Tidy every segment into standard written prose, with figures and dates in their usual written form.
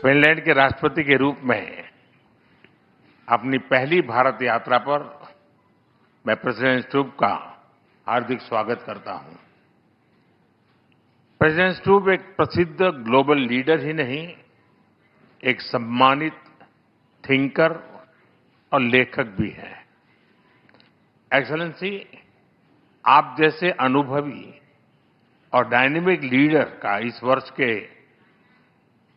Finland के राष्ट्रपति के रूप में अपनी पहली भारत यात्रा पर मैं प्रेसिडेंट स्टुब का हार्दिक स्वागत करता हूं। प्रेसिडेंट स्टुब एक प्रसिद्ध ग्लोबल लीडर ही नहीं, एक सम्मानित थिंकर और लेखक भी हैं। एक्सेलेंसी, आप जैसे अनुभवी और डायनेमिक लीडर का इस वर्ष के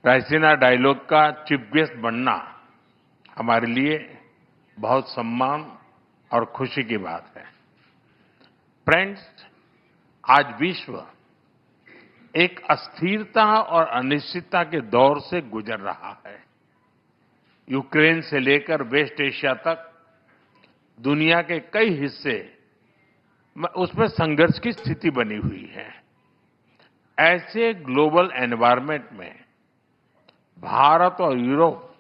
रायसीना डायलॉग का चीफ गेस्ट बनना हमारे लिए बहुत सम्मान और खुशी की बात है। फ्रेंड्स, आज विश्व एक अस्थिरता और अनिश्चितता के दौर से गुजर रहा है। यूक्रेन से लेकर वेस्ट एशिया तक दुनिया के कई हिस्से उसमें संघर्ष की स्थिति बनी हुई है। ऐसे ग्लोबल एनवायरनमेंट में भारत और यूरोप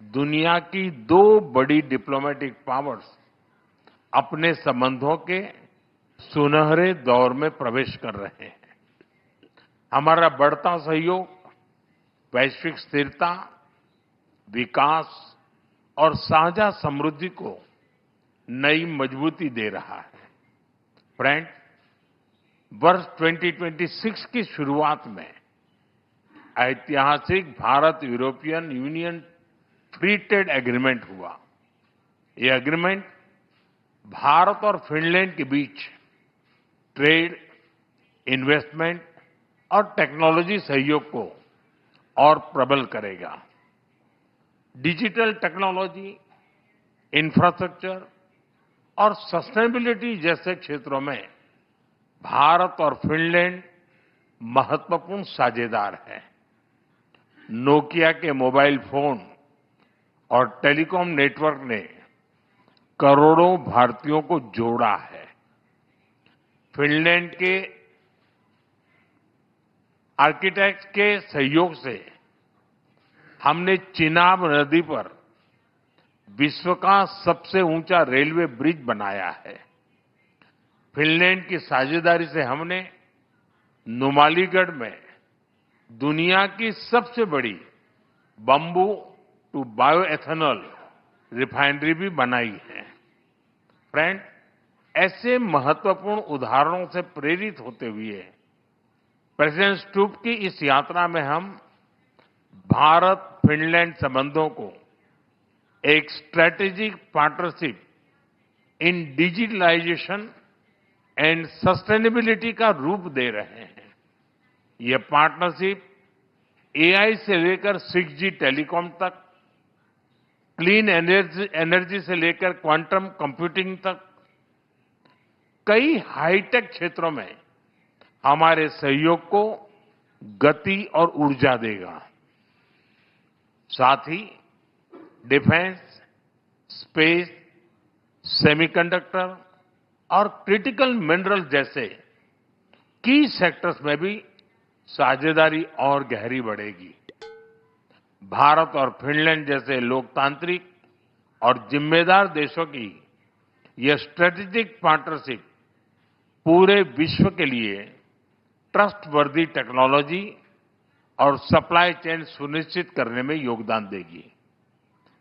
दुनिया की दो बड़ी डिप्लोमेटिक पावर्स अपने संबंधों के सुनहरे दौर में प्रवेश कर रहे हैं। हमारा बढ़ता सहयोग वैश्विक स्थिरता, विकास और साझा समृद्धि को नई मजबूती दे रहा है। फ्रेंड, वर्ष 2026 की शुरुआत में ऐतिहासिक Bharat European union free trade agreement हुआ। ये एग्रीमेंट भारत और फिनलैंड के बीच ट्रेड, इन्वेस्टमेंट और टेक्नोलॉजी सहयोग को और प्रबल करेगा। डिजिटल टेक्नोलॉजी, इंफ्रास्ट्रक्चर और सस्टेनेबिलिटी जैसे क्षेत्रों में भारत और फिनलैंड महत्वपूर्ण साझेदार हैं। नोकिया के मोबाइल फोन और टेलीकॉम नेटवर्क ने करोड़ों भारतीयों को जोड़ा है। फिनलैंड के आर्किटेक्ट्स के सहयोग से हमने चिनाब नदी पर विश्व का सबसे ऊंचा रेलवे ब्रिज बनाया है। फिनलैंड की साझेदारी से हमने नुमालीगढ़ में दुनिया की सबसे बड़ी बंबू टू बायोएथेनॉल रिफाइनरी भी बनाई है। फ्रेंड, ऐसे महत्वपूर्ण उदाहरणों से प्रेरित होते हुए प्रेसिडेंट स्टुब की इस यात्रा में हम भारत फिनलैंड संबंधों को एक strategic partnership in digitalisation and sustainability का रूप दे रहे हैं। यह पार्टनरशिप एआई से लेकर 6G टेलीकॉम तक, क्लीन एनर्जी से लेकर क्वांटम कंप्यूटिंग तक कई हाईटेक क्षेत्रों में हमारे सहयोग को गति और ऊर्जा देगा। साथ ही डिफेंस, स्पेस, सेमीकंडक्टर और क्रिटिकल मिनरल जैसे की सेक्टर्स में भी साझेदारी और गहरी बढ़ेगी। भारत और फिनलैंड जैसे लोकतांत्रिक और जिम्मेदार देशों की यह स्ट्रेटेजिक पार्टनरशिप पूरे विश्व के लिए ट्रस्टवर्दी टेक्नोलॉजी और सप्लाई चेन सुनिश्चित करने में योगदान देगी।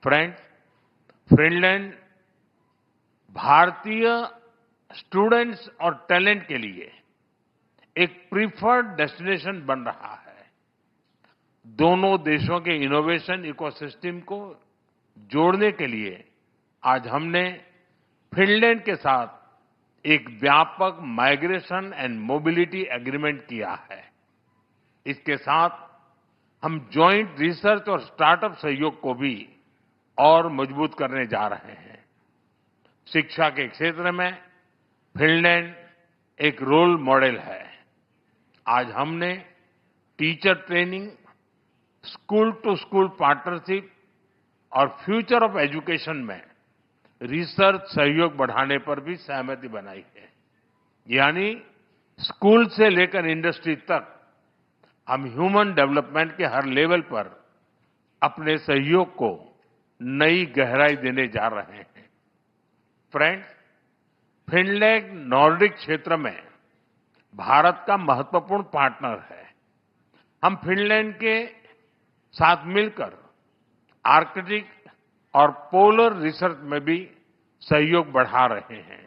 फ्रेंड्स, फिनलैंड भारतीय स्टूडेंट्स और टैलेंट के लिए एक प्रीफर्ड डेस्टिनेशन बन रहा है। दोनों देशों के इनोवेशन इकोसिस्टम को जोड़ने के लिए आज हमने फिनलैंड के साथ एक व्यापक माइग्रेशन एंड मोबिलिटी एग्रीमेंट किया है। इसके साथ हम जॉइंट रिसर्च और स्टार्टअप सहयोग को भी और मजबूत करने जा रहे हैं। शिक्षा के क्षेत्र में फिनलैंड एक रोल मॉडल है। आज हमने teacher training, school to school partnership और फ्यूचर ऑफ एजुकेशन में रिसर्च सहयोग बढ़ाने पर भी सहमति बनाई है। यानी स्कूल से लेकर इंडस्ट्री तक हम ह्यूमन डेवलपमेंट के हर लेवल पर अपने सहयोग को नई गहराई देने जा रहे हैं। फ्रेंड्स, फिनलैंड नॉर्डिक क्षेत्र में भारत का महत्वपूर्ण पार्टनर है। हम फिनलैंड के साथ मिलकर आर्कटिक और पोलर रिसर्च में भी सहयोग बढ़ा रहे हैं।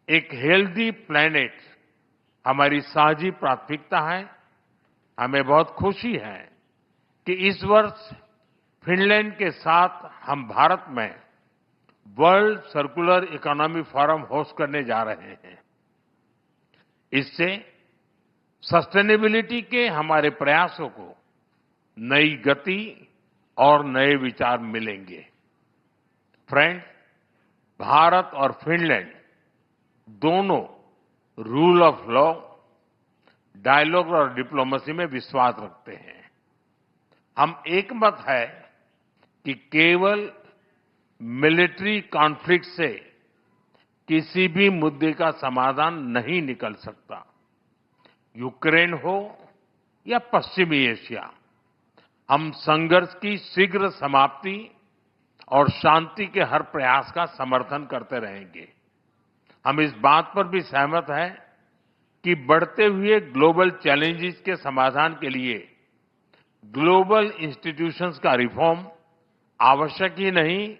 एक हेल्दी प्लैनेट हमारी साझी प्राथमिकता है। हमें बहुत खुशी है कि इस वर्ष फिनलैंड के साथ हम भारत में world circular economy forum host करने जा रहे हैं। इससे सस्टेनेबिलिटी के हमारे प्रयासों को नई गति और नए विचार मिलेंगे। फ्रेंड्स, भारत और फिनलैंड दोनों रूल ऑफ लॉ, डायलॉग और डिप्लोमेसी में विश्वास रखते हैं। हम एकमत है कि केवल मिलिट्री कॉन्फ्लिक्ट से किसी भी मुद्दे का समाधान नहीं निकल सकता। यूक्रेन हो या पश्चिमी एशिया, हम संघर्ष की शीघ्र समाप्ति और शांति के हर प्रयास का समर्थन करते रहेंगे। हम इस बात पर भी सहमत हैं कि बढ़ते हुए ग्लोबल चैलेंजेस के समाधान के लिए ग्लोबल इंस्टीट्यूशंस का रिफॉर्म आवश्यक ही नहीं,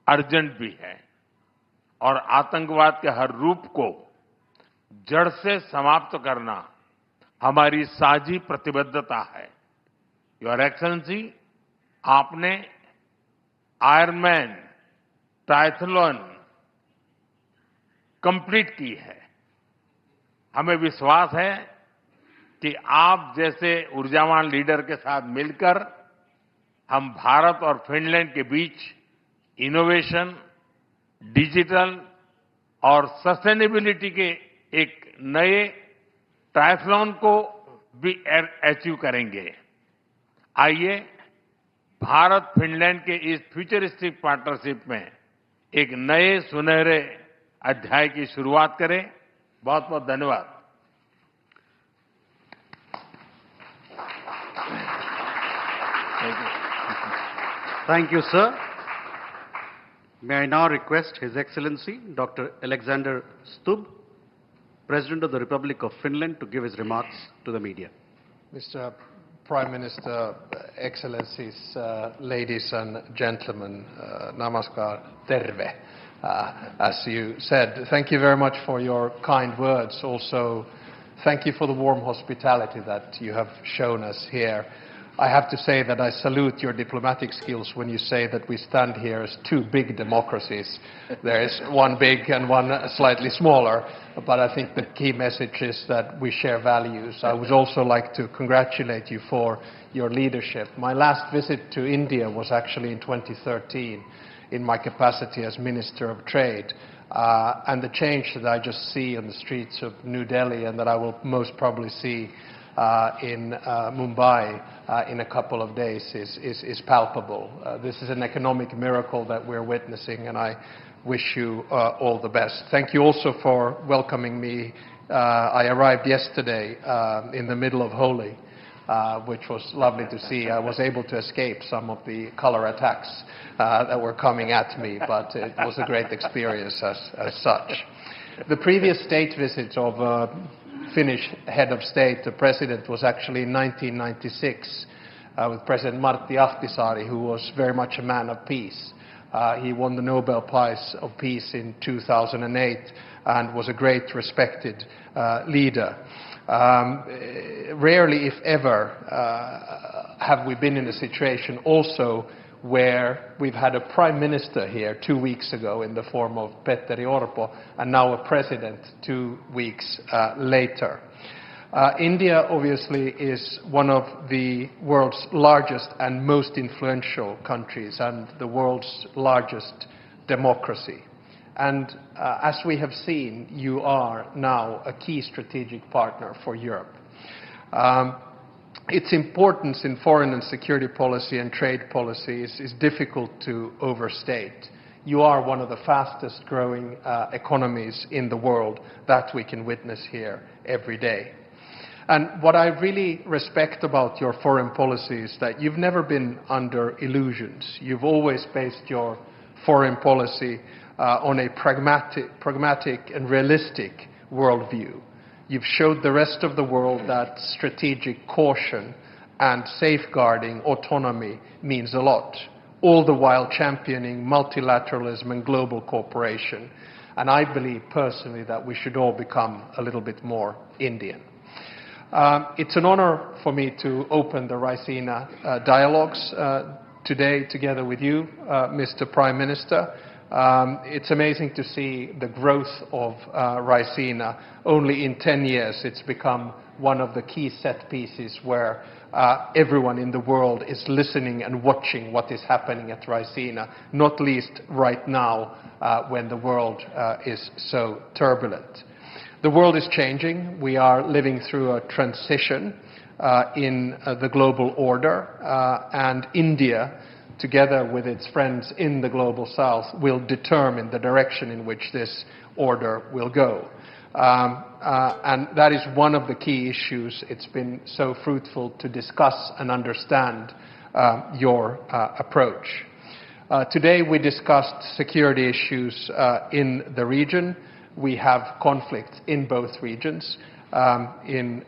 अर्जेंट भी है। और आतंकवाद के हर रूप को जड़ से समाप्त करना हमारी साझी प्रतिबद्धता है। योर एक्सेलेंसी, आपने आयरनमैन ट्रायथलॉन कंप्लीट की है। हमें विश्वास है कि आप जैसे ऊर्जावान लीडर के साथ मिलकर हम भारत और फिनलैंड के बीच इनोवेशन, डिजिटल और सस्टेनेबिलिटी के एक नए ट्रायथलॉन को भी अचीव करेंगे। आइए भारत फिनलैंड के इस फ्यूचरिस्टिक पार्टनरशिप में एक नए सुनहरे अध्याय की शुरुआत करें। बहुत बहुत धन्यवाद। Thank you, sir. May I now request His Excellency Dr. Alexander Stubb, President of the Republic of Finland, to give his remarks to the media. Mr. Prime Minister, Excellencies, ladies and gentlemen, namaskar, terve. As you said, thank you very much for your kind words. Also, thank you for the warm hospitality that you have shown us here. I have to say that I salute your diplomatic skills when you say that we stand here as two big democracies. There is one big and one slightly smaller, but I think the key message is that we share values. I would also like to congratulate you for your leadership. My last visit to India was actually in 2013 in my capacity as Minister of Trade. And the change that I just see on the streets of New Delhi and that I will most probably see in Mumbai in a couple of days is palpable. This is an economic miracle that we're witnessing, and I wish you all the best. Thank you also for welcoming me. I arrived yesterday in the middle of Holi, which was lovely to see. I was able to escape some of the color attacks that were coming at me, but it was a great experience as such. The previous state visit of Finnish head of state, the president, was actually in 1996 with President Martti Ahtisaari, who was very much a man of peace. He won the Nobel Prize of Peace in 2008 and was a great respected leader. Rarely, if ever, have we been in a situation also where we've had a prime minister here 2 weeks ago in the form of Petteri Orpo, and now a president 2 weeks later. India obviously is one of the world's largest and most influential countries and the world's largest democracy. And as we have seen, you are now a key strategic partner for Europe. Its importance in foreign and security policy and trade policy is difficult to overstate. You are one of the fastest growing economies in the world that we can witness here every day. And what I really respect about your foreign policy is that you've never been under illusions. You've always based your foreign policy on a pragmatic and realistic worldview. You've showed the rest of the world that strategic caution and safeguarding autonomy means a lot, all the while championing multilateralism and global cooperation. And I believe personally that we should all become a little bit more Indian. It's an honor for me to open the Raisina dialogues today together with you, Mr. Prime Minister. It's amazing to see the growth of Raisina. Only in 10 years it's become one of the key set pieces where everyone in the world is listening and watching what is happening at Raisina, not least right now when the world is so turbulent. The world is changing. We are living through a transition in the global order, and India, together with its friends in the global south, will determine the direction in which this order will go. And that is one of the key issues. It's been so fruitful to discuss and understand your approach. Today we discussed security issues in the region. We have conflicts in both regions, in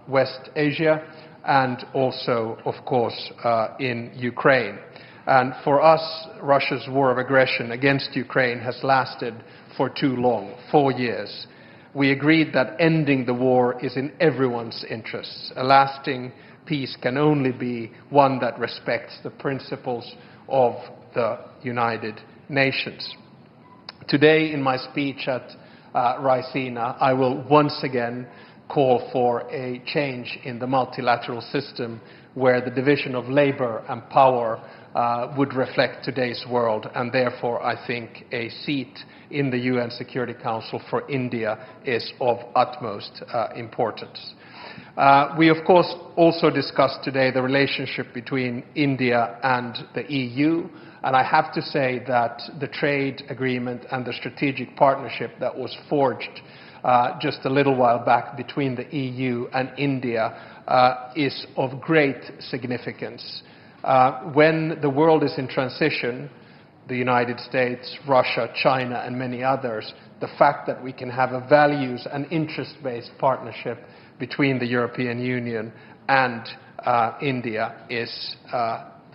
West Asia and also, of course, in Ukraine. And for us, Russia's war of aggression against Ukraine has lasted for too long, 4 years. We agreed that ending the war is in everyone's interests. A lasting peace can only be one that respects the principles of the United Nations. Today, in my speech at Raisina, I will once again call for a change in the multilateral system where the division of labor and power would reflect today's world, and therefore I think a seat in the UN Security Council for India is of utmost importance. We of course also discussed today the relationship between India and the EU, and I have to say that the trade agreement and the strategic partnership that was forged just a little while back between the EU and India is of great significance. When the world is in transition, the United States, Russia, China and many others, the fact that we can have a values and interest-based partnership between the European Union and India is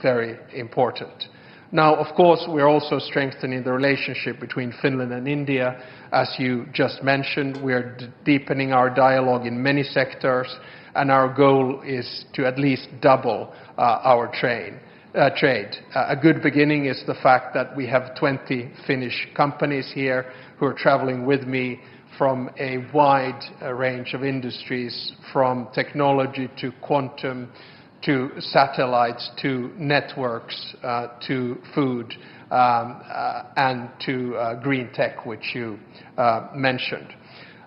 very important. Now, of course, we're also strengthening the relationship between Finland and India. As you just mentioned, we're deepening our dialogue in many sectors, and our goal is to at least double our trade. A good beginning is the fact that we have 20 Finnish companies here who are traveling with me from a wide range of industries, from technology to quantum, to satellites, to networks, to food, and to green tech, which you mentioned.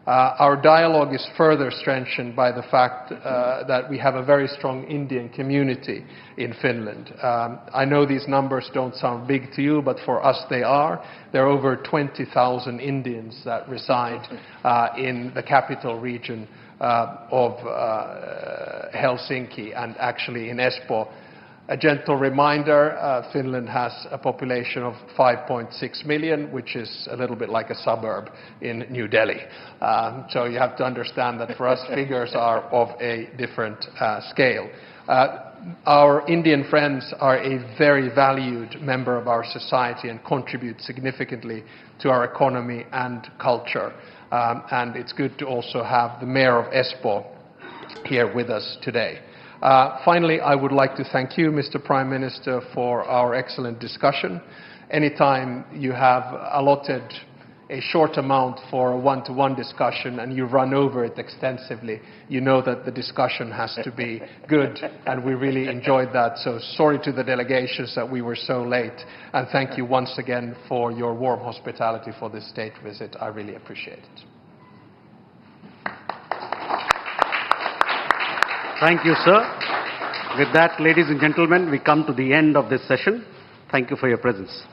Our dialogue is further strengthened by the fact that we have a very strong Indian community in Finland. I know these numbers don't sound big to you, but for us they are. There are over 20,000 Indians that reside in the capital region of Helsinki and actually in Espoo. A gentle reminder, Finland has a population of 5.6 million, which is a little bit like a suburb in New Delhi. So you have to understand that for us figures are of a different scale. Our Indian friends are a very valued member of our society and contribute significantly to our economy and culture. And it's good to also have the mayor of Espoo here with us today. Finally, I would like to thank you, Mr. Prime Minister, for our excellent discussion. Anytime you have allotted a short amount for a one-to-one discussion and you run over it extensively, you know that the discussion has to be good, and we really enjoyed that. So sorry to the delegations that we were so late, and thank you once again for your warm hospitality for this state visit. I really appreciate it. Thank you, sir. With that, ladies and gentlemen, we come to the end of this session. Thank you for your presence.